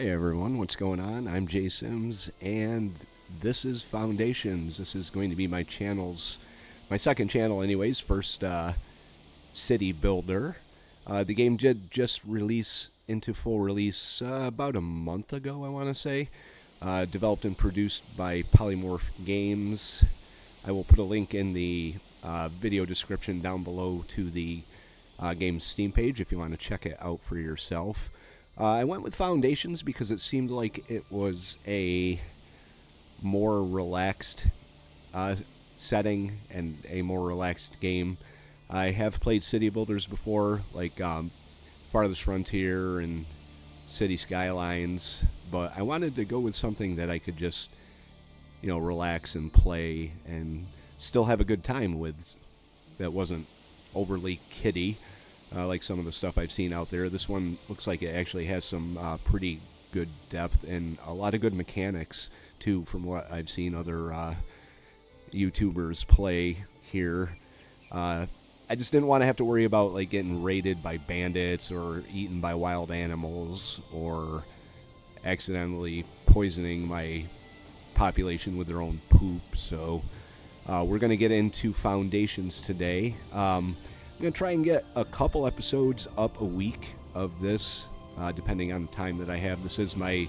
Hey everyone, what's going on? I'm Jay Sims, and this is Foundations. This is going to be my my second channel, anyways. First city builder. The game did just release into full release about a month ago, I want to say. Developed and produced by Polymorph Games. I will put a link in the video description down below to the game's Steam page if you want to check it out for yourself. I went with Foundations because it seemed like it was a more relaxed setting and a more relaxed game. I have played city builders before, like Farthest Frontier and City Skylines, but I wanted to go with something that I could just, relax and play and still have a good time with that wasn't overly kiddie. Like some of the stuff I've seen out there. This one looks like it actually has some pretty good depth and a lot of good mechanics, too, from what I've seen other YouTubers play here. I just didn't want to have to worry about like getting raided by bandits or eaten by wild animals or accidentally poisoning my population with their own poop. So we're going to get into Foundations today. I'm going to try and get a couple episodes up a week of this, depending on the time that I have. This is my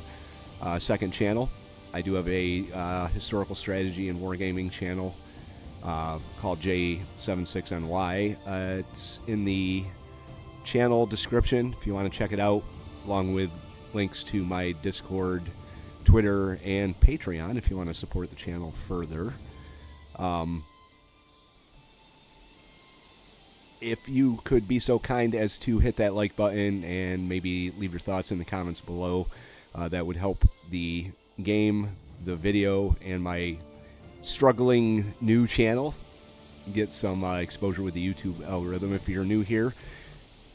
second channel. I do have a historical strategy and wargaming channel called J76NY. It's in the channel description if you want to check it out, along with links to my Discord, Twitter, and Patreon if you want to support the channel further. If you could be so kind as to hit that like button and maybe leave your thoughts in the comments below, that would help the game, the video, and my struggling new channel get some exposure with the YouTube algorithm. If you're new here,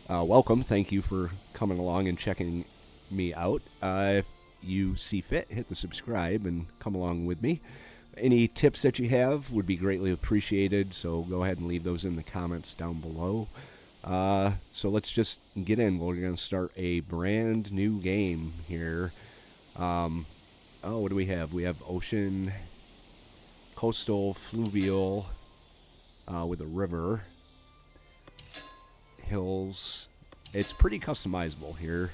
welcome. Thank you for coming along and checking me out. If you see fit, hit the subscribe and come along with me. Any tips that you have would be greatly appreciated, so go ahead and leave those in the comments down below. So let's just get in. We're going to start a brand new game here. What do we have? We have ocean, coastal, fluvial, with a river, hills. It's pretty customizable here.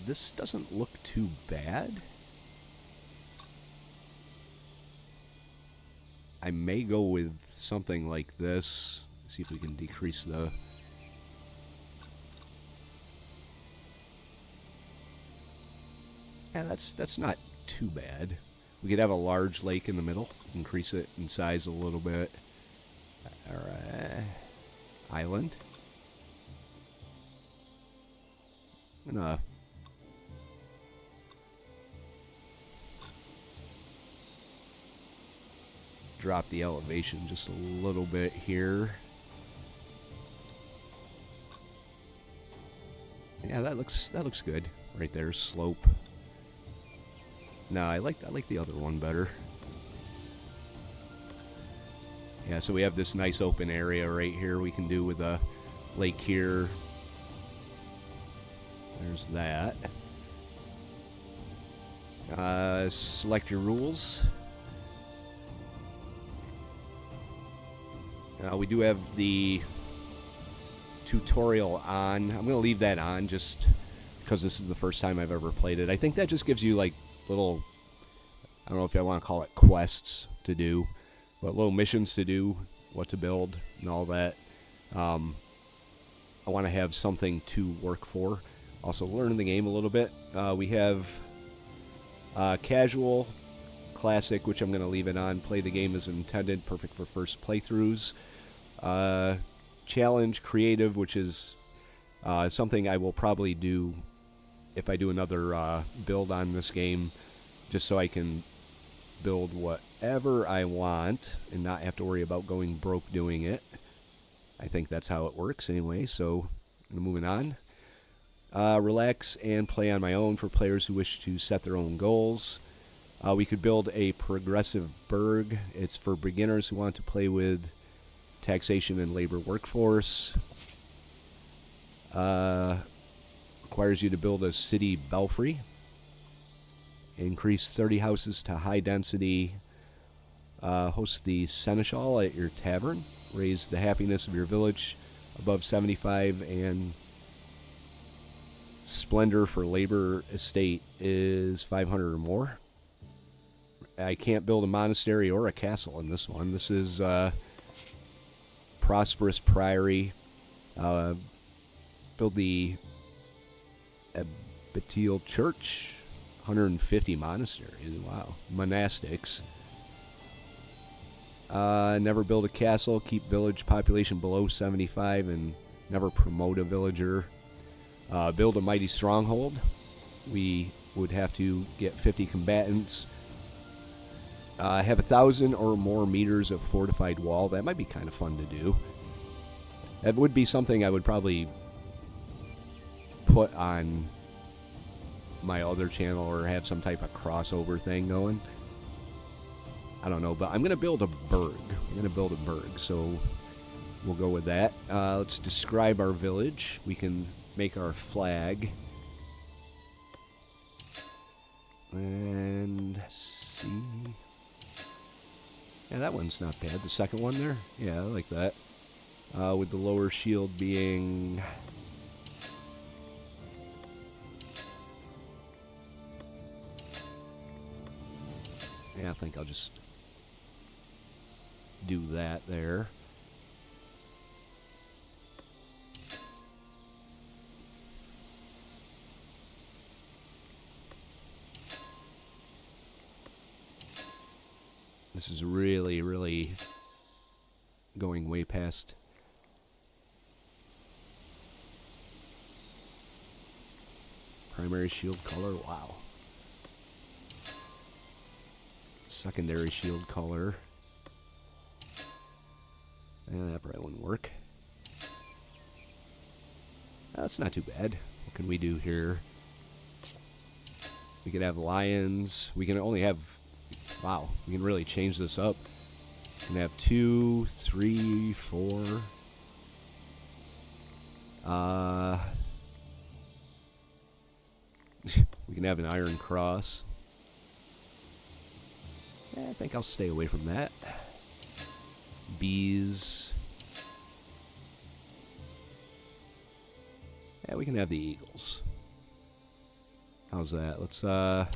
This doesn't look too bad. I may go with something like this. See if we can decrease the... Yeah, that's not too bad. We could have a large lake in the middle, increase it in size a little bit. Alright. Island. I'm gonna... drop the elevation just a little bit here. Yeah, that looks good. Right there, slope. No, I like the other one better. Yeah, so we have this nice open area right here we can do with a lake here. There's that. Select your rules. We do have the tutorial on. I'm going to leave that on just because this is the first time I've ever played it. I think that just gives you like little, I don't know if I want to call it quests to do, but little missions to do, what to build and all that. I want to have something to work for. Also learn the game a little bit. We have casual, classic, which I'm going to leave it on. Play the game as intended, perfect for first playthroughs. Challenge, creative, which is something I will probably do if I do another build on this game, just so I can build whatever I want and not have to worry about going broke doing it. I think that's how it works anyway, so moving on. Relax and play on my own for players who wish to set their own goals. We could build a progressive burg. It's for beginners who want to play with taxation and labor workforce. requires you to build a city belfry. Increase 30 houses to high density. Host the seneschal at your tavern. Raise the happiness of your village above 75, and splendor for labor estate is 500 or more. I can't build a monastery or a castle in this one. This is prosperous priory. Build the abbatial church. 150 monasteries. Wow. Monastics. Never build a castle. Keep village population below 75 and never promote a villager. Build a mighty stronghold. We would have to get 50 combatants. Have 1,000 or more meters of fortified wall. That might be kind of fun to do. That would be something I would probably put on my other channel or have some type of crossover thing going. I don't know, but I'm going to build a burg. So we'll go with that. Let's describe our village. We can make our flag. And see. Yeah, that one's not bad. The second one there? Yeah, I like that. With the lower shield being... Yeah, I think I'll just do that there. This is really, really going way past. Primary shield color, wow. Secondary shield color. That probably wouldn't work. That's not too bad. What can we do here? We could have lions. We can only have... Wow, we can really change this up. We can have 2, 3, 4. We can have an iron cross. Yeah, I think I'll stay away from that. Bees. Yeah, we can have the eagles. How's that? Let's, I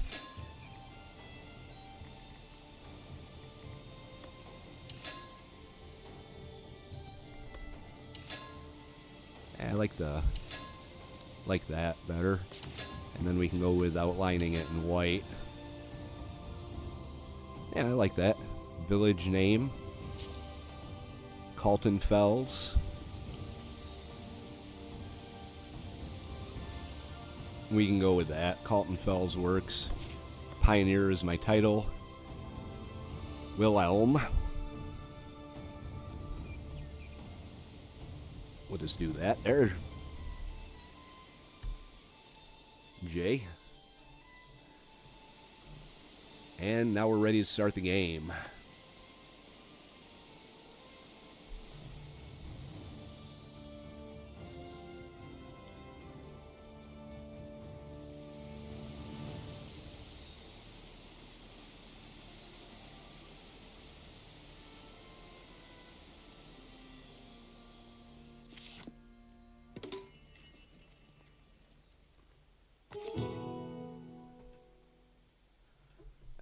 like that better. And then we can go with outlining it in white. Yeah, I like that. Village name. Calton Fells. We can go with that. Calton Fells works. Pioneer is my title. Wilhelm. We'll just do that. There. J. And now we're ready to start the game.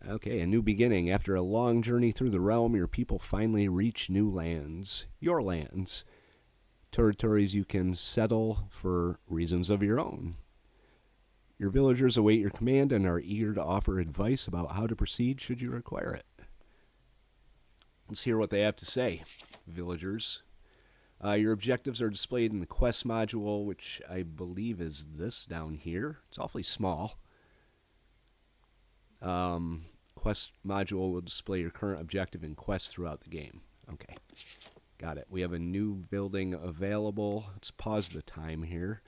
Okay, a new beginning. After a long journey through the realm, your people finally reach new lands. Your lands. Territories you can settle for reasons of your own. Your villagers await your command and are eager to offer advice about how to proceed should you require it. Let's hear what they have to say, villagers. Your objectives are displayed in the quest module, which I believe is this down here. It's awfully small. Quest module will display your current objective and quests throughout the game. Okay, got it. We have a new building available. Let's pause the time here.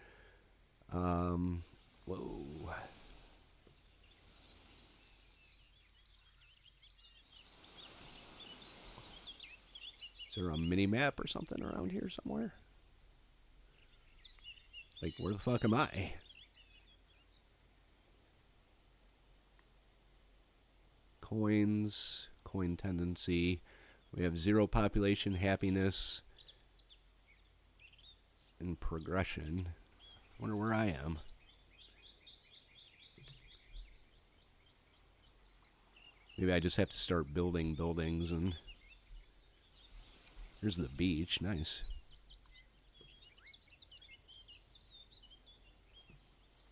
Whoa. Is there a mini-map or something around here somewhere? Like, where the fuck am I? Coins, coin tendency. We have 0 population, happiness, and progression. Wonder where I am. Maybe I just have to start building buildings. And here's the beach. Nice.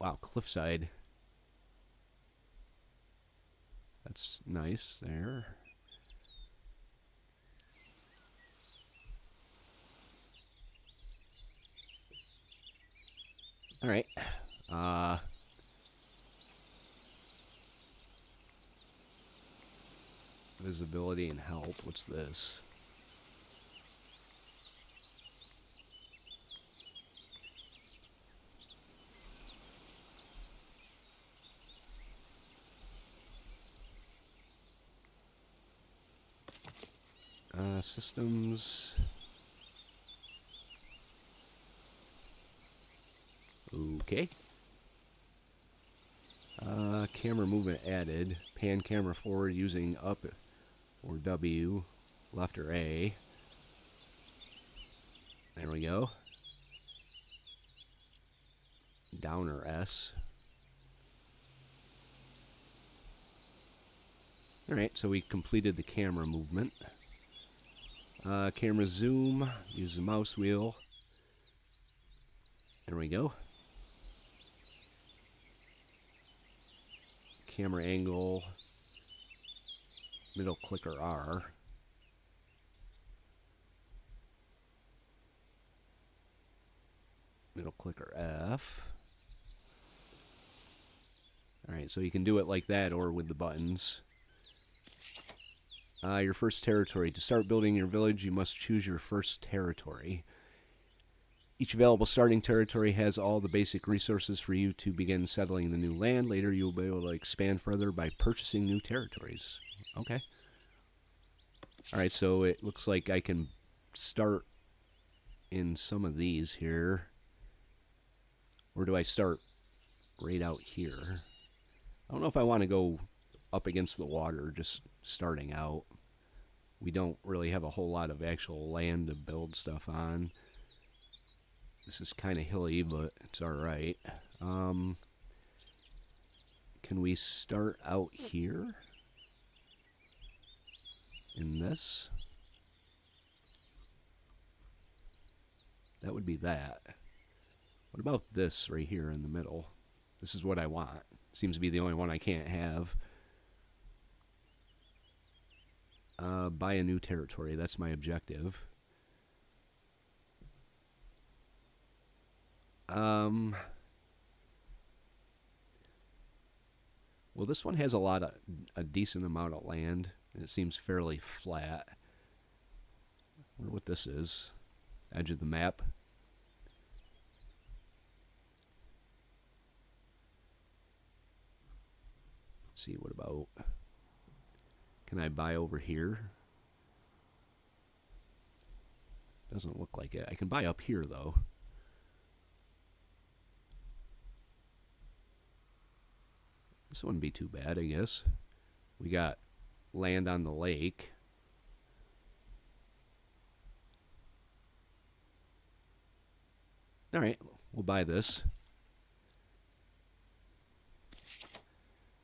Wow, cliffside. That's nice there. All right. Visibility and help. What's this? Systems. Okay. Camera movement added. Pan camera forward using up or W, left or A. There we go. Down or S. Alright, so we completed the camera movement. Camera zoom, use the mouse wheel. There we go. Camera angle, middle clicker R. Middle clicker F. Alright, so you can do it like that or with the buttons. Your first territory. To start building your village, you must choose your first territory. Each available starting territory has all the basic resources for you to begin settling the new land. Later, you'll be able to expand further by purchasing new territories. Okay. Alright, so it looks like I can start in some of these here. Or do I start right out here? I don't know if I want to go up against the water just starting out. We don't really have a whole lot of actual land to build stuff on. This is kind of hilly, but it's alright. Can we start out here? In this? That would be that. What about this right here in the middle? This is what I want. Seems to be the only one I can't have. Buy a new territory. That's my objective. Well, this one has a decent amount of land. And it seems fairly flat. I wonder what this is. Edge of the map. Let's see, what about... Can I buy over here? Doesn't look like it. I can buy up here, though. This wouldn't be too bad, I guess. We got land on the lake. Alright, we'll buy this.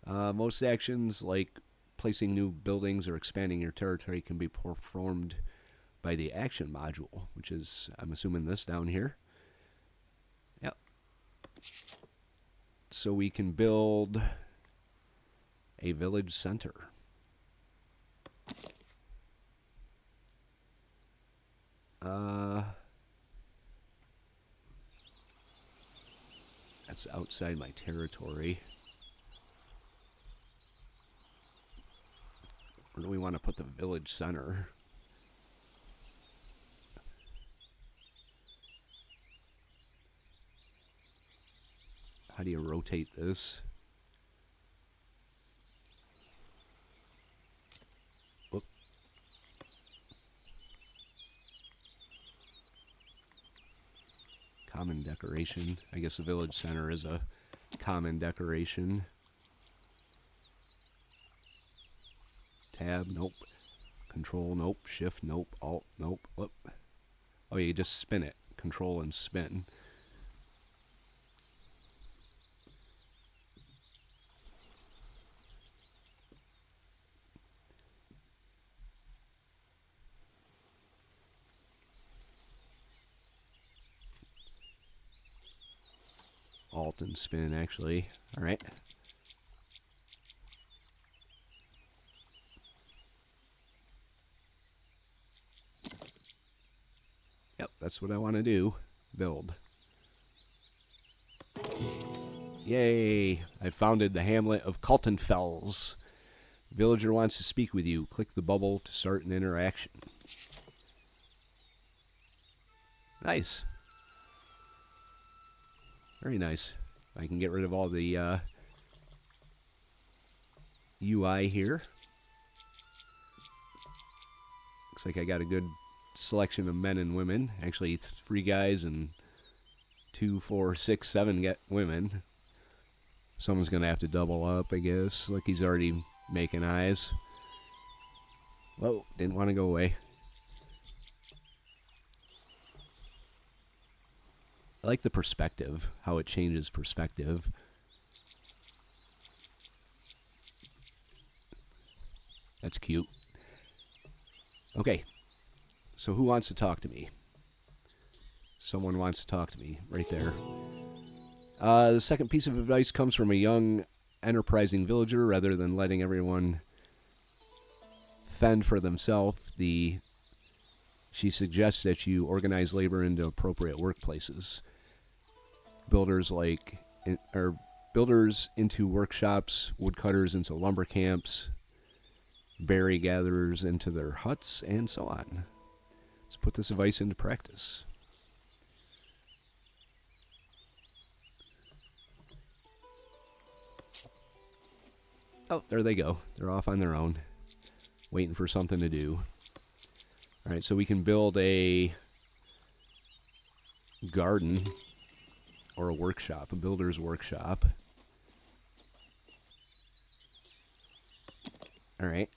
Most actions, like placing new buildings or expanding your territory, can be performed by the action module, which is, I'm assuming, this down here. Yep. So we can build a village center. That's outside my territory. Where do we want to put the village center? How do you rotate this? Whoop. Common decoration. I guess the village center is a common decoration. Tab, nope. Control, nope. Shift, nope. Alt, nope. Whoop. Oh, you just spin it. Control and spin. Alt and spin, actually. All right. Yep, that's what I want to do. Build. Yay! I founded the hamlet of Kaltenfels. Villager wants to speak with you. Click the bubble to start an interaction. Nice. Very nice. I can get rid of all the UI here. Looks like I got a good selection of men and women. Actually, 3 guys and 2, 4, 6, 7 get women. Someone's going to have to double up, I guess. Look, he's already making eyes. Whoa, didn't want to go away. I like the perspective, how it changes perspective. That's cute. Okay, so who wants to talk to me? Someone wants to talk to me, right there. The second piece of advice comes from a young, enterprising villager. Rather than letting everyone fend for themselves, she suggests that you organize labor into appropriate workplaces. Builders into workshops, woodcutters into lumber camps, berry gatherers into their huts, and so on. Let's put this advice into practice. Oh, there they go. They're off on their own, waiting for something to do. All right, so we can build a garden or a workshop, a builder's workshop. All right.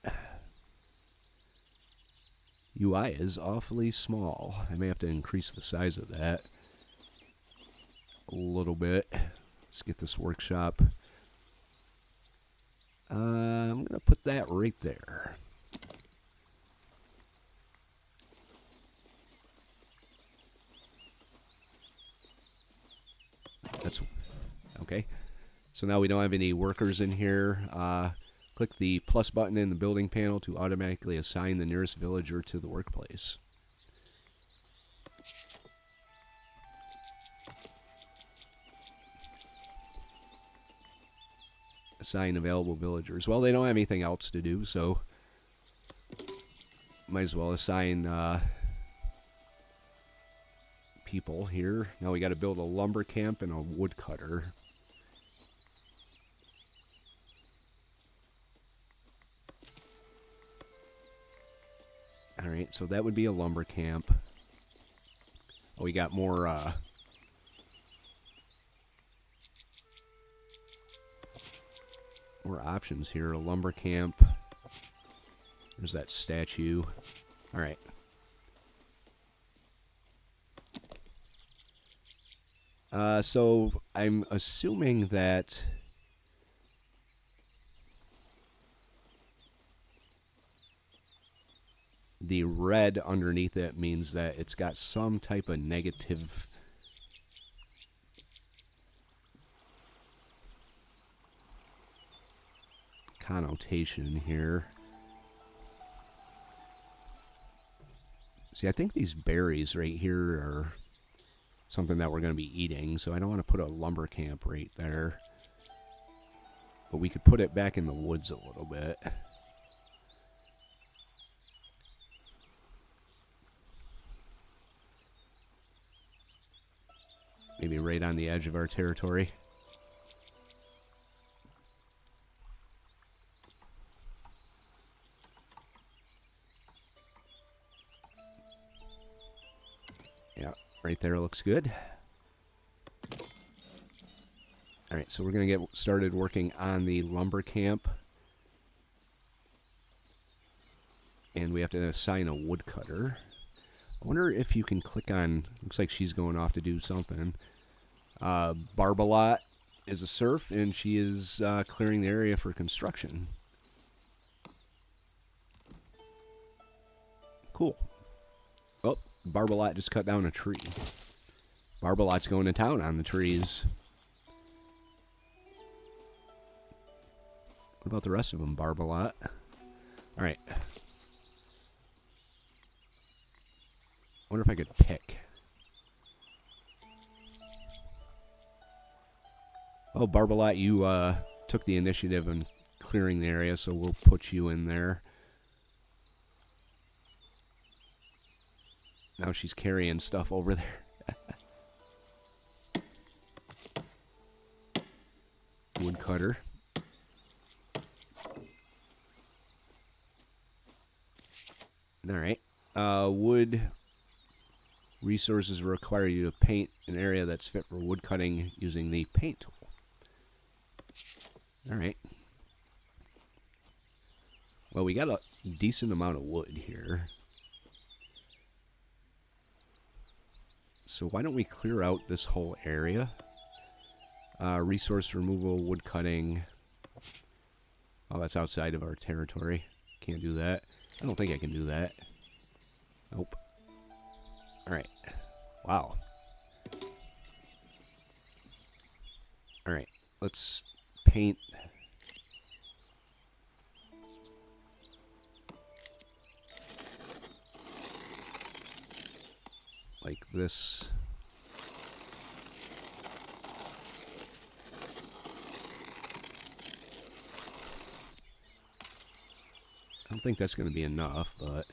UI is awfully small. I may have to increase the size of that a little bit. Let's get this workshop. I'm going to put that right there. That's okay. So now we don't have any workers in here. Click the plus button in the building panel to automatically assign the nearest villager to the workplace. Assign available villagers. Well, they don't have anything else to do, so might as well assign people here. Now we got to build a lumber camp and a woodcutter. All right, so that would be a lumber camp. Oh, we got more options here. A lumber camp. There's that statue. All right. So I'm assuming that the red underneath it means that it's got some type of negative connotation here. See, I think these berries right here are something that we're going to be eating, so I don't want to put a lumber camp right there. But we could put it back in the woods a little bit. Maybe right on the edge of our territory. Yeah, right there looks good. All right, so we're going to get started working on the lumber camp. And we have to assign a woodcutter. I wonder if you can click on... Looks like she's going off to do something. Barbalot is a serf, and she is clearing the area for construction. Cool. Oh, Barbalot just cut down a tree. Barbalot's going to town on the trees. What about the rest of them, Barbalot? Alright. I wonder if I could pick. Oh, Barbalot, you took the initiative in clearing the area, so we'll put you in there. Now she's carrying stuff over there. Woodcutter. Alright. Wood resources require you to paint an area that's fit for wood cutting using the paint tool. Alright. Well, we got a decent amount of wood here. So why don't we clear out this whole area? Resource removal, wood cutting. Oh, that's outside of our territory. Can't do that. I don't think I can do that. Nope. Alright. Wow. Alright. Let's paint. Like this. I don't think that's going to be enough, but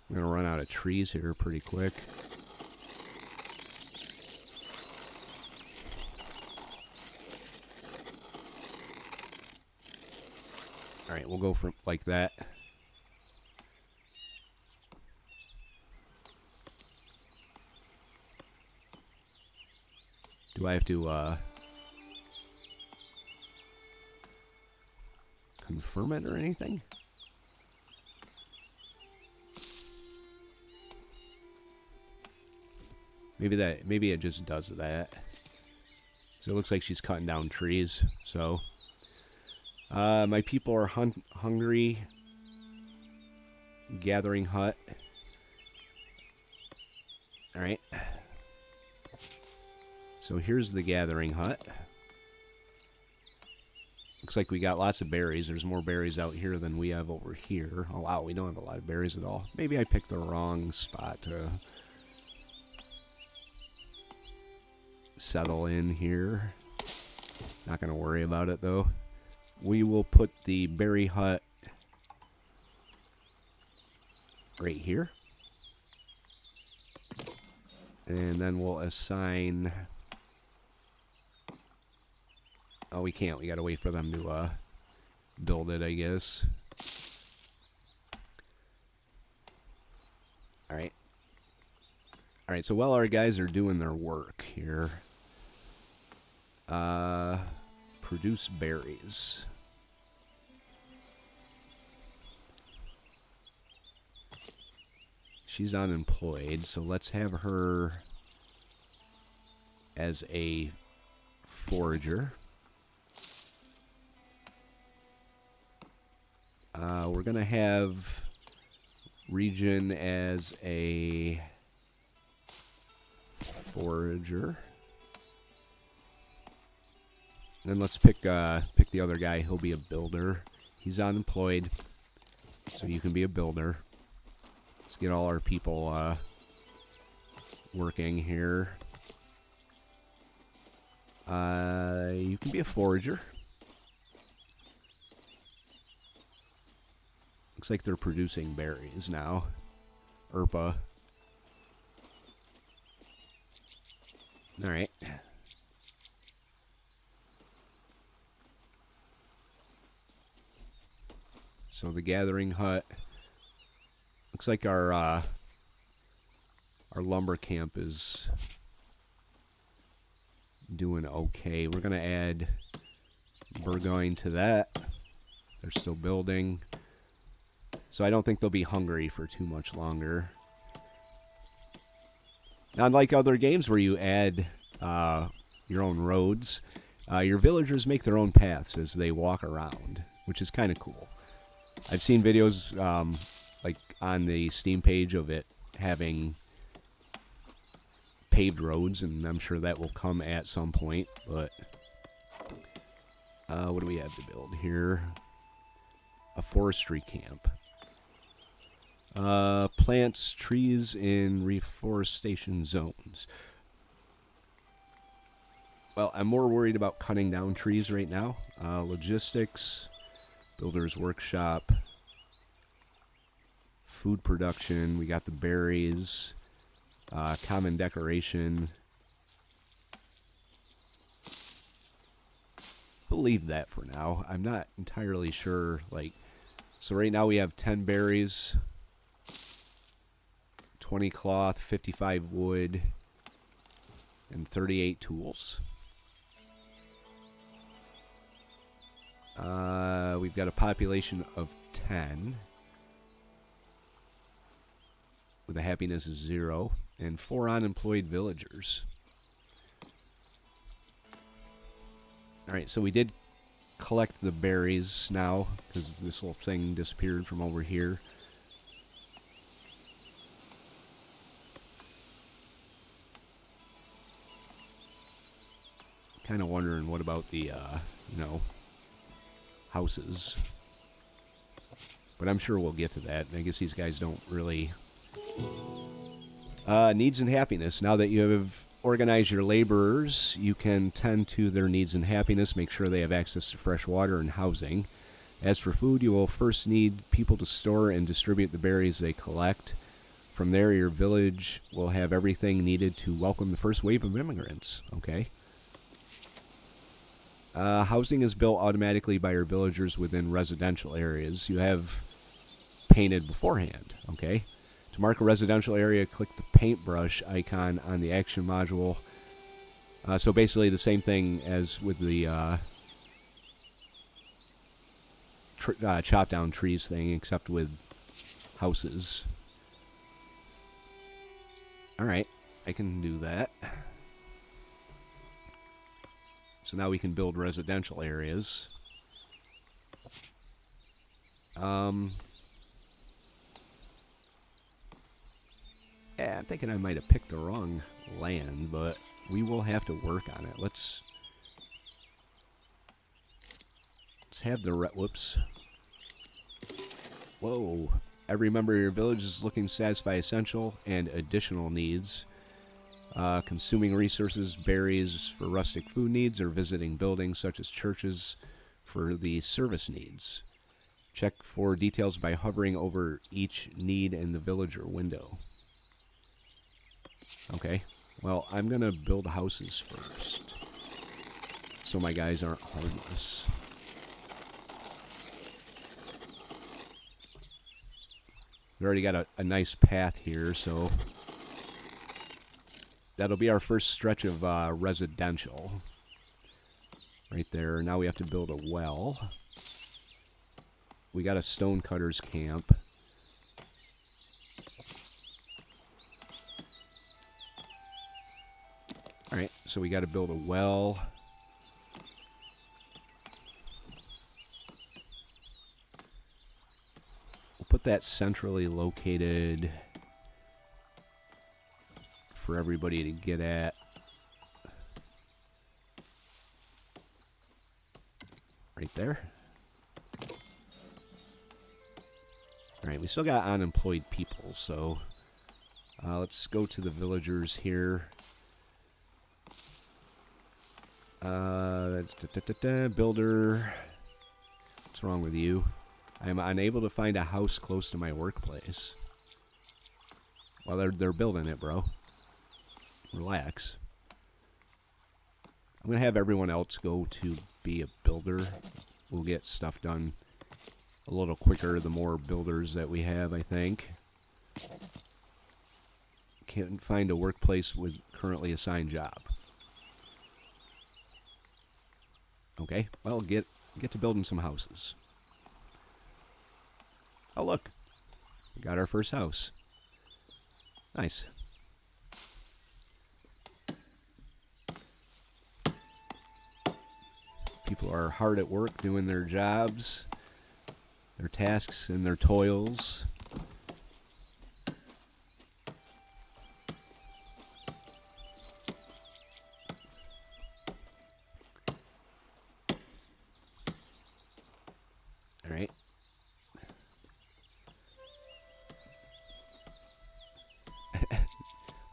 I'm going to run out of trees here pretty quick. Alright, we'll go from like that. Do I have to confirm it or anything? Maybe it just does that. So it looks like she's cutting down trees. So my people are hungry. Gathering hut. All right. So here's the gathering hut. Looks like we got lots of berries. There's more berries out here than we have over here. Oh, wow, we don't have a lot of berries at all. Maybe I picked the wrong spot to settle in here. Not going to worry about it, though. We will put the berry hut right here. And then we'll assign... Oh, we can't. We gotta wait for them to build it, I guess. Alright. Alright, so while our guys are doing their work here, produce berries. She's unemployed, so let's have her as a forager. We're going to have Region as a forager. Then let's pick the other guy. He'll be a builder. He's unemployed, so you can be a builder. Let's get all our people working here. You can be a forager. Looks like they're producing berries now. Erpa. Alright. So the gathering hut. Looks like our lumber camp is doing okay. We're going to add Burgoyne to that. They're still building. So I don't think they'll be hungry for too much longer. Now, unlike other games where you add your own roads, your villagers make their own paths as they walk around, which is kind of cool. I've seen videos like on the Steam page of it having paved roads, and I'm sure that will come at some point. But what do we have to build here? A forestry camp. Plants trees in reforestation zones. Well, I'm more worried about cutting down trees right now. Logistics, builder's workshop, food production. We got the berries, common decoration. We'll leave that for now. I'm not entirely sure. So right now we have 10 berries, 20 cloth, 55 wood, and 38 tools. We've got a population of 10 with a happiness of 0 and 4 unemployed villagers. Alright, so we did collect the berries now because this little thing disappeared from over here. Kind of wondering what about the, houses. But I'm sure we'll get to that. I guess these guys don't really... needs and happiness. Now that you have organized your laborers, you can tend to their needs and happiness, make sure they have access to fresh water and housing. As for food, you will first need people to store and distribute the berries they collect. From there, your village will have everything needed to welcome the first wave of immigrants. Okay. Housing is built automatically by your villagers within residential areas. You have painted beforehand. Okay. To mark a residential area, click the paintbrush icon on the action module. So basically the same thing as with the chop down trees thing, except with houses. Alright, I can do that. So now we can build residential areas. Yeah, I'm thinking I might have picked the wrong land, but we will have to work on it. Let's have the whoops. Whoa. Every member of your village is looking to satisfy essential and additional needs. Consuming resources, berries for rustic food needs, or visiting buildings such as churches for the service needs. Check for details by hovering over each need in the villager window. Okay, well, I'm going to build houses first, so my guys aren't homeless. We already got a nice path here, so that'll be our first stretch of residential. Right there. Now we have to build a well. We got a stonecutter's camp. Alright, so we got to build a well. We'll put that centrally located for everybody to get at. Right there. Alright, we still got unemployed people, so let's go to the villagers here. Builder. What's wrong with you? I'm unable to find a house close to my workplace. Well, they're building it, bro. Relax. I'm going to have everyone else go to be a builder. We'll get stuff done a little quicker the more builders that we have, I think. Can't find a workplace with currently assigned job. Okay, well, get to building some houses. Oh, look. We got our first house. Nice. People are hard at work doing their jobs, their tasks, and their toils. All right.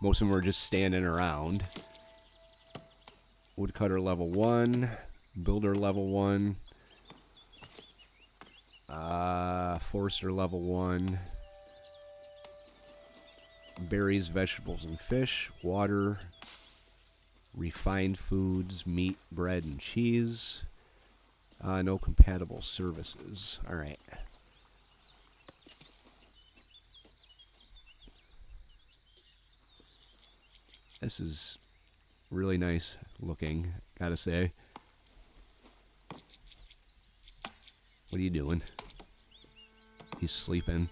Most of them are just standing around. Woodcutter level 1. Builder level 1. Forester level 1. Berries, vegetables, and fish. Water. Refined foods, meat, bread, and cheese. No compatible services. Alright. This is really nice looking, gotta say. What are you doing? He's sleeping.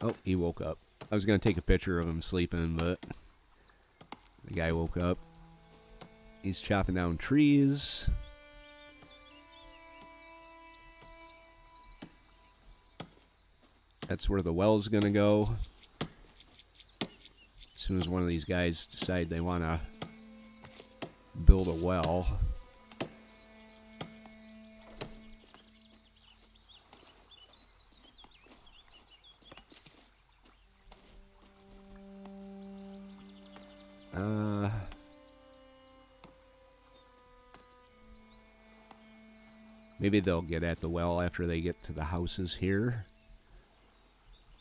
Oh, he woke up. I was going to take a picture of him sleeping, but the guy woke up. He's chopping down trees. That's where the well's going to go. As soon as one of these guys decide they want to build a well. Maybe they'll get at the well after they get to the houses here.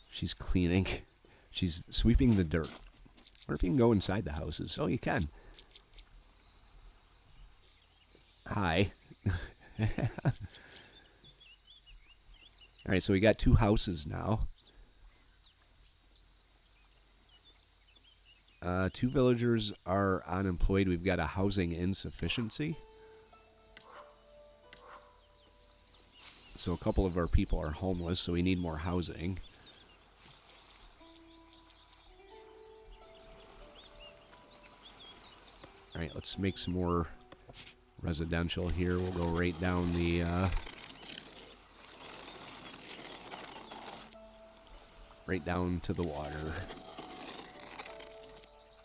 She's cleaning. She's sweeping the dirt. I wonder if you can go inside the houses. Oh, you can. Hi. Alright, so we got 2 houses now. 2 villagers are unemployed. We've got a housing insufficiency. So a couple of our people are homeless, so we need more housing. Alright, let's make some more residential here. We'll go right down the... right down to the water.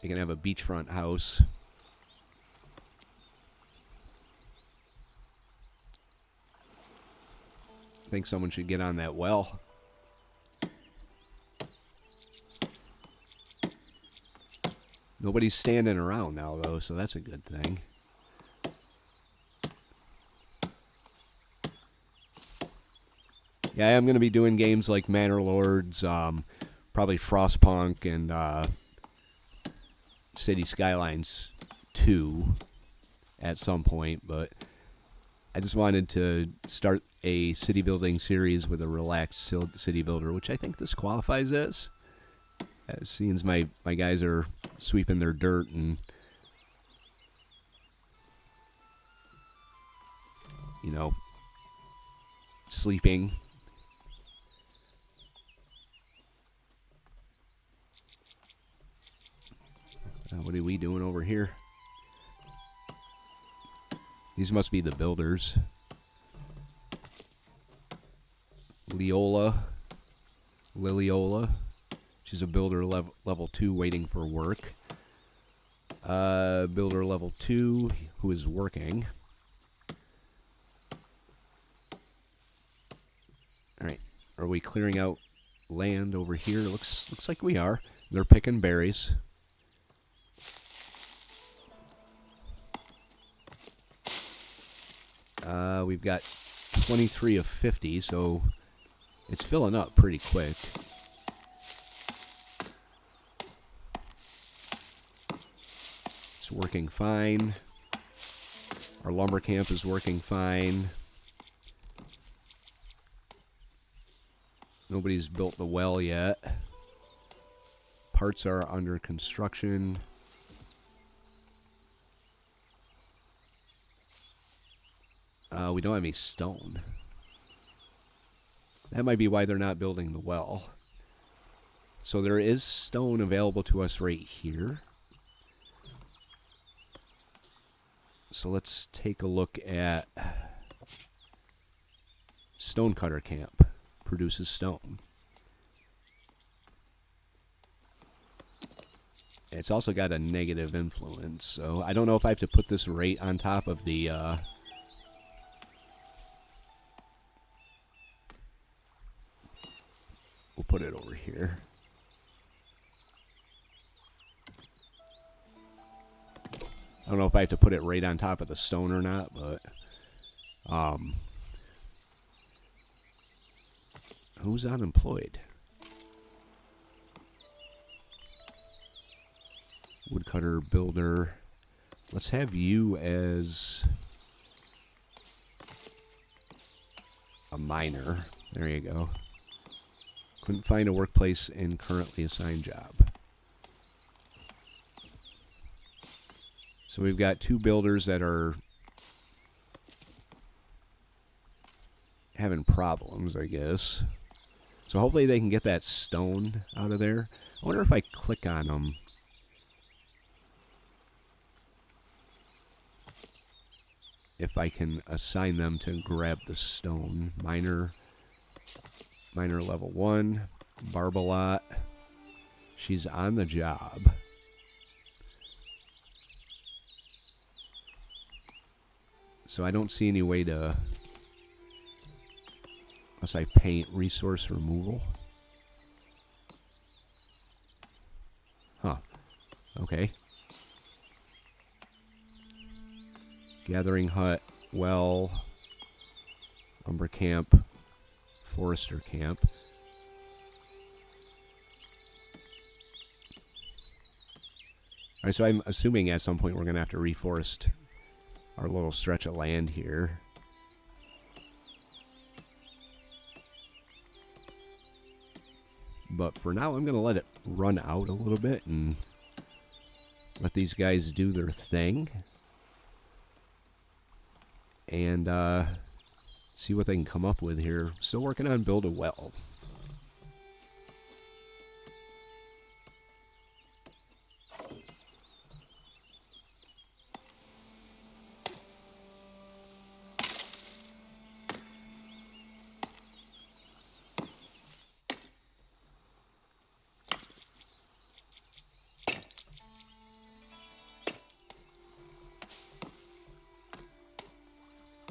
You can have a beachfront house. I think someone should get on that well. Nobody's standing around now, though, so that's a good thing. Yeah, I am going to be doing games like Manor Lords, probably Frostpunk, and City Skylines 2 at some point, but I just wanted to start a city building series with a relaxed city builder, which I think this qualifies as. Seeing as my guys are sweeping their dirt and, you know, sleeping. What are we doing over here? These must be the builders. Liliola. She's a builder level 2 waiting for work. Builder level 2 who is working. Alright. Are we clearing out land over here? Looks like we are. They're picking berries. We've got 23 of 50, so it's filling up pretty quick. It's working fine. Our lumber camp is working fine. Nobody's built the well yet. Parts are under construction. We don't have any stone. That might be why they're not building the well. So there is stone available to us right here. So let's take a look at Stonecutter Camp. Produces stone. It's also got a negative influence, so I don't know if I have to put this right on top of the we'll put it over here. I don't know if I have to put it right on top of the stone or not, but who's unemployed? Woodcutter, builder. Let's have you as a miner. There you go. Couldn't find a workplace in currently assigned job. So we've got 2 builders that are having problems, I guess. So hopefully they can get that stone out of there. I wonder if I click on them. If I can assign them to grab the stone. Miner level 1. Barbalot. She's on the job. So I don't see any way to... Unless I paint resource removal. Huh. Okay. Gathering hut, well, lumber camp, forester camp. Alright, so I'm assuming at some point we're going to have to reforest our little stretch of land here. But for now, I'm going to let it run out a little bit and let these guys do their thing. And see what they can come up with here. Still working on build a well.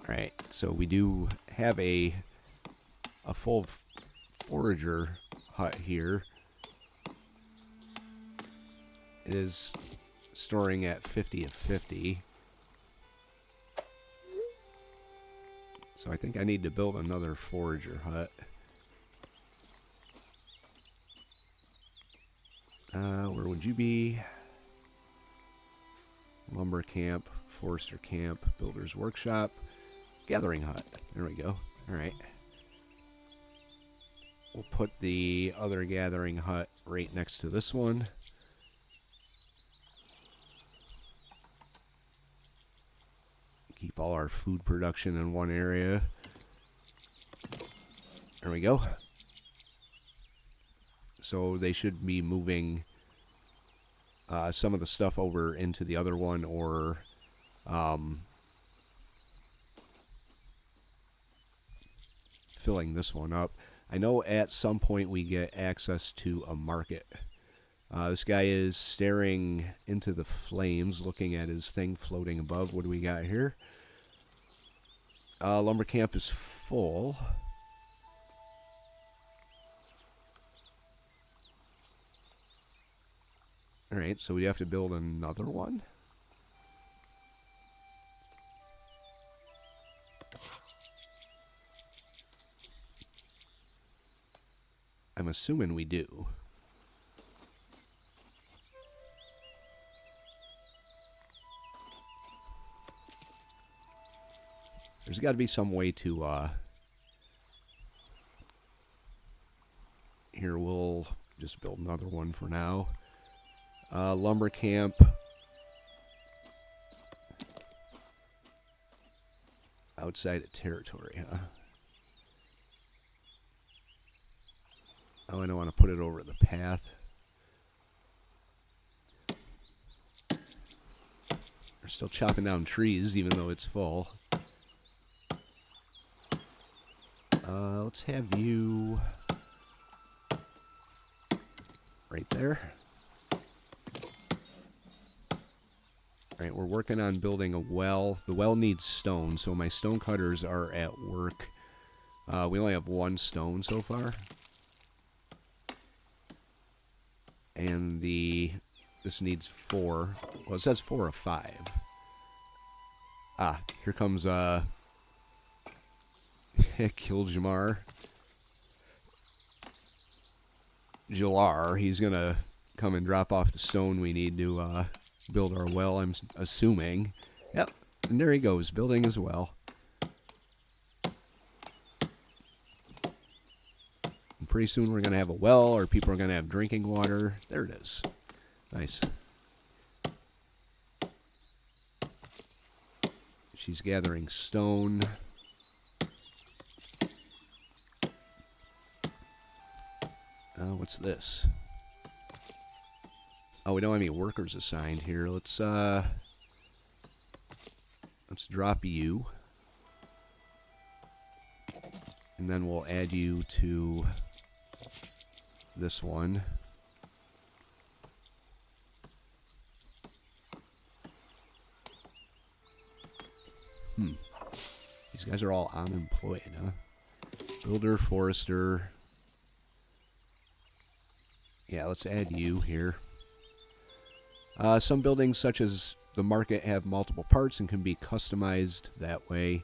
Alright, so we do have a full forager hut here. It is storing at 50 of 50. So I think I need to build another forager hut. Where would you be? Lumber camp, forester camp, builder's workshop. Gathering hut. There we go. Alright. We'll put the other gathering hut right next to this one. Keep all our food production in one area. There we go. So they should be moving some of the stuff over into the other one, or filling this one up. I know at some point we get access to a market. This guy is staring into the flames, looking at his thing floating above. What do we got here? Lumber camp is full. Alright, so we have to build another one. I'm assuming we do. There's got to be some way to, here, we'll just build another one for now. Lumber camp. Outside of territory, huh? Oh, I don't want to put it over the path. We're still chopping down trees, even though it's full. Let's have you right there. Alright, we're working on building a well. The well needs stone, so my stone cutters are at work. We only have one stone so far. And this needs 4. Well, it says 4 of 5. Ah, here comes Kiljamar. Jalar, he's gonna come and drop off the stone we need to build our well, I'm assuming. Yep, and there he goes, building his well. And pretty soon we're gonna have a well, or people are gonna have drinking water. There it is. Nice. She's gathering stone. What's this? Oh, we don't have any workers assigned here. Let's drop you. And then we'll add you to this one. These guys are all unemployed, huh? Builder, forester. Yeah, let's add you here. Some buildings, such as the market, have multiple parts and can be customized that way.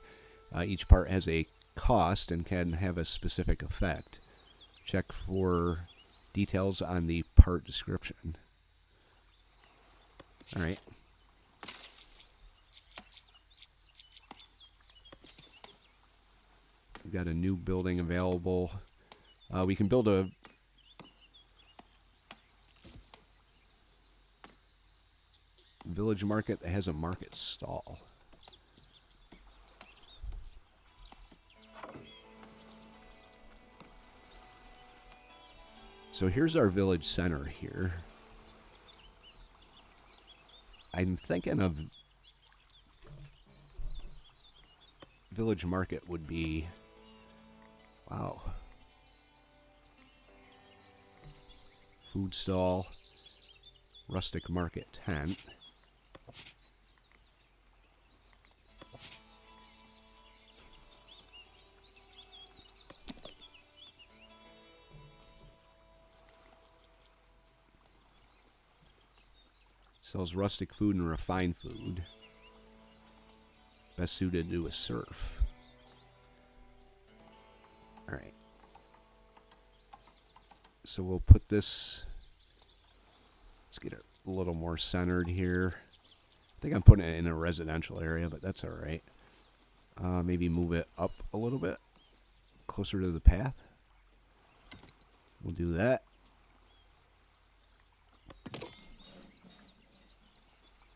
Each part has a cost and can have a specific effect. Check for details on the part description. Alright. We've got a new building available. We can build a village market that has a market stall. So here's our village center here. I'm thinking of village market would be, wow, food stall, rustic market tent. Sells rustic food and refined food. Best suited to a serf. Alright. So we'll put this... Let's get it a little more centered here. I think I'm putting it in a residential area, but that's alright. Maybe move it up a little bit. Closer to the path. We'll do that.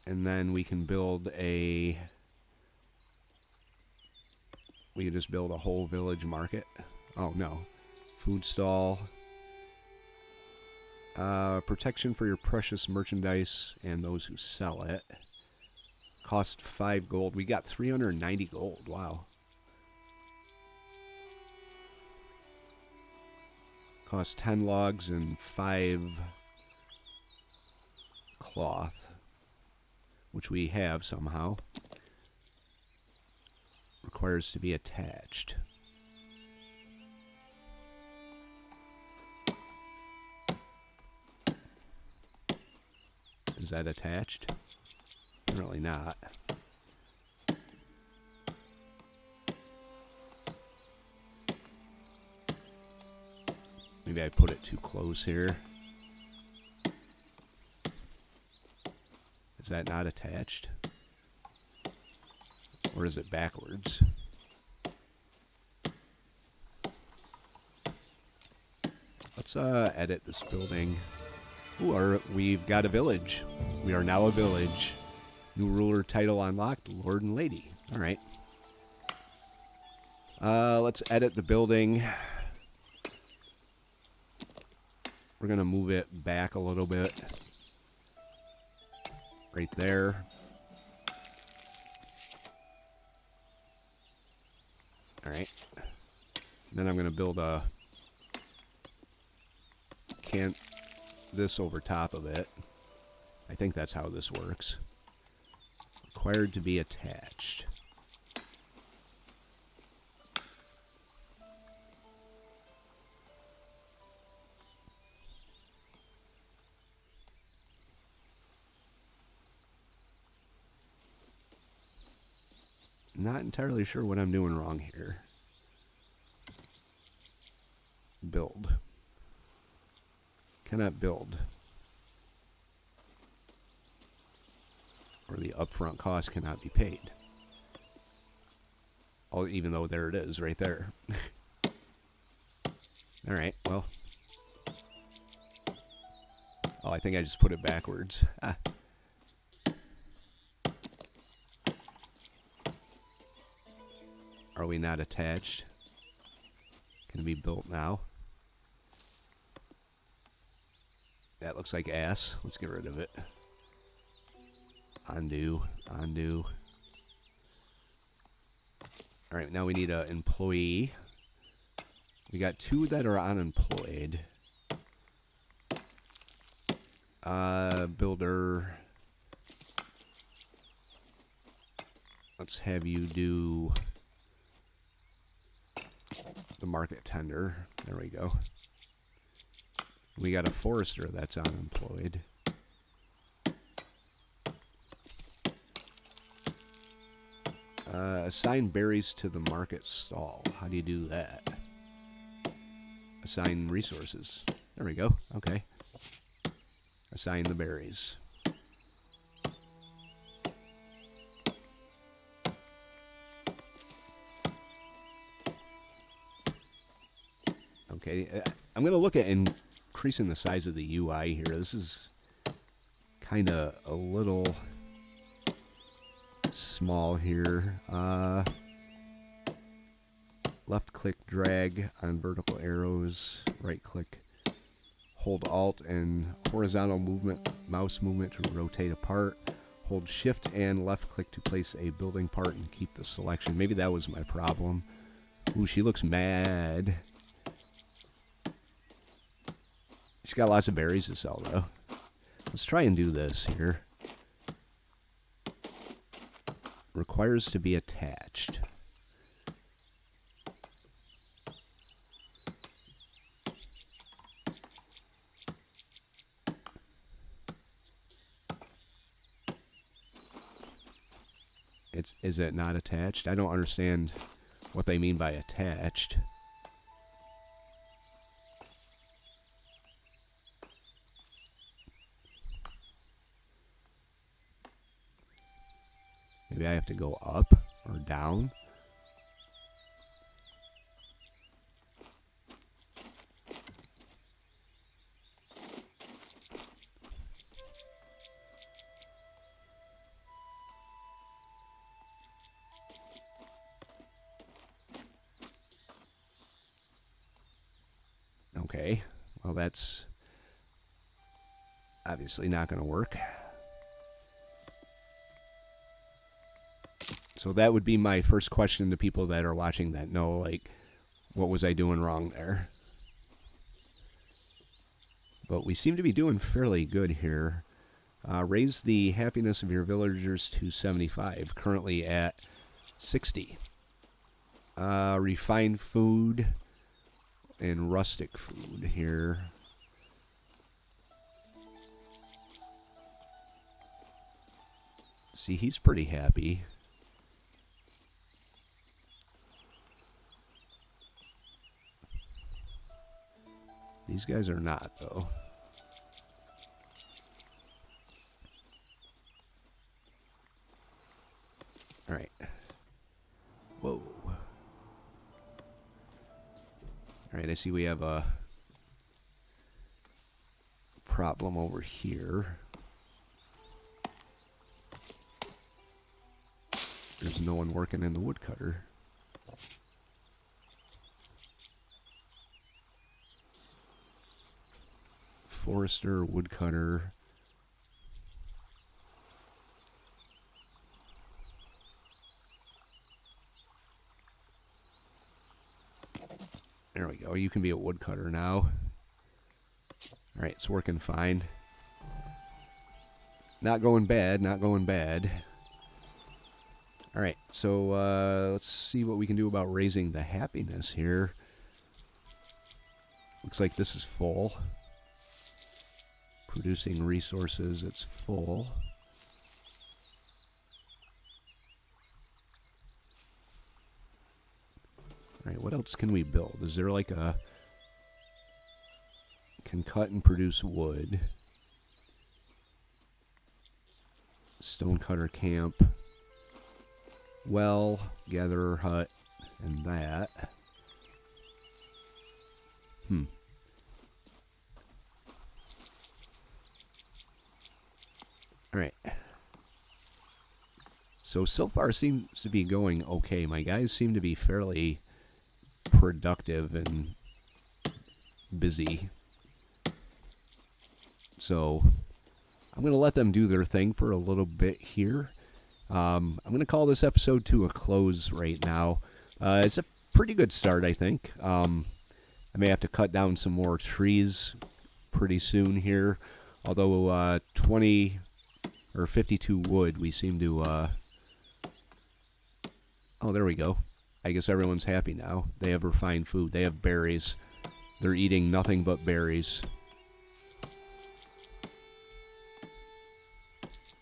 And then we can build a... We can just build a whole village market. Oh, no. Food stall. Protection for your precious merchandise and those who sell it. Cost 5 gold. We got 390 gold. Wow. Cost 10 logs and 5 cloth, which we have somehow. Requires to be attached. Is that attached? Apparently not. Maybe I put it too close here. Is that not attached? Or is it backwards? Let's edit this building. Ooh, we've got a village. We are now a village. New ruler title unlocked, Lord and Lady. Alright. Let's edit the building. We're going to move it back a little bit. Right there. Alright. Then I'm going to build this over top of it. I think that's how this works. Required to be attached. Not entirely sure what I'm doing wrong here. Build. Cannot build. Or the upfront cost cannot be paid. Oh, even though there it is, right there. Alright, well. Oh, I think I just put it backwards. Ah. Are we not attached? Can it be built now? That looks like ass. Let's get rid of it. Undo. Undo. Alright, now we need an employee. We got 2 that are unemployed. Builder. Let's have you do the market tender. There we go. We got a forester that's unemployed. Assign berries to the market stall. How do you do that? Assign resources. There we go. Okay. Assign the berries. Okay. I'm going to look at increasing the size of the UI here. This is kind of a little small here. Left click, drag on vertical arrows. Right click, hold Alt and horizontal movement, mouse movement to rotate a part. Hold Shift and left click to place a building part and keep the selection. Maybe that was my problem. Ooh, she looks mad. She's got lots of berries to sell, though. Let's try and do this here. Requires to be attached. Is it not attached? I don't understand what they mean by attached. Maybe I have to go up or down. Okay, well that's obviously not going to work. So that would be my first question to people that are watching that know, like, what was I doing wrong there? But we seem to be doing fairly good here. Raise the happiness of your villagers to 75, currently at 60. Refined food and rustic food here. See, he's pretty happy. These guys are not, though. All right. Whoa. All right, I see we have a problem over here. There's no one working in the woodcutter. forester, woodcutter. There we go. You can be a woodcutter now. All right, it's working fine. Not going bad, not going bad. All right, so let's see what we can do about raising the happiness here. Looks like this is full. Producing resources, it's full. All right, what else can we build? Is there like a... Can cut and produce wood. Stonecutter camp. Well, gatherer hut, and that. Alright. So far seems to be going okay. My guys seem to be fairly productive and busy. So I'm going to let them do their thing for a little bit here. I'm going to call this episode to a close right now. It's a pretty good start, I think. I may have to cut down some more trees pretty soon here. Although 20 or 52 wood, we seem to... Oh, there we go. I guess everyone's happy now. They have refined food. They have berries. They're eating nothing but berries.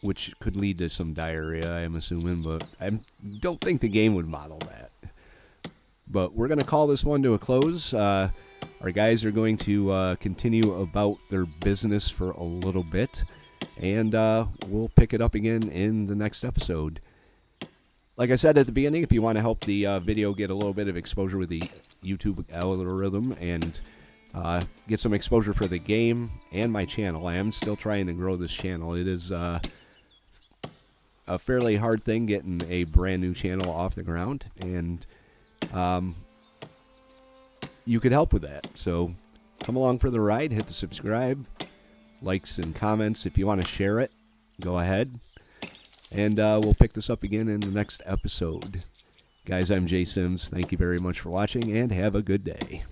Which could lead to some diarrhea, I'm assuming, but I don't think the game would model that. But we're going to call this one to a close. Our guys are going to continue about their business for a little bit, and we'll pick it up again in the next episode. Like I said at the beginning, if you want to help the video get a little bit of exposure with the YouTube algorithm and get some exposure for the game and my channel, I am still trying to grow this channel. It is... a fairly hard thing getting a brand new channel off the ground, and you could help with that. So come along for the ride, hit the subscribe, likes and comments. If you want to share it, go ahead, and we'll pick this up again in the next episode. Guys, I'm Jay Sims. Thank you very much for watching, and have a good day.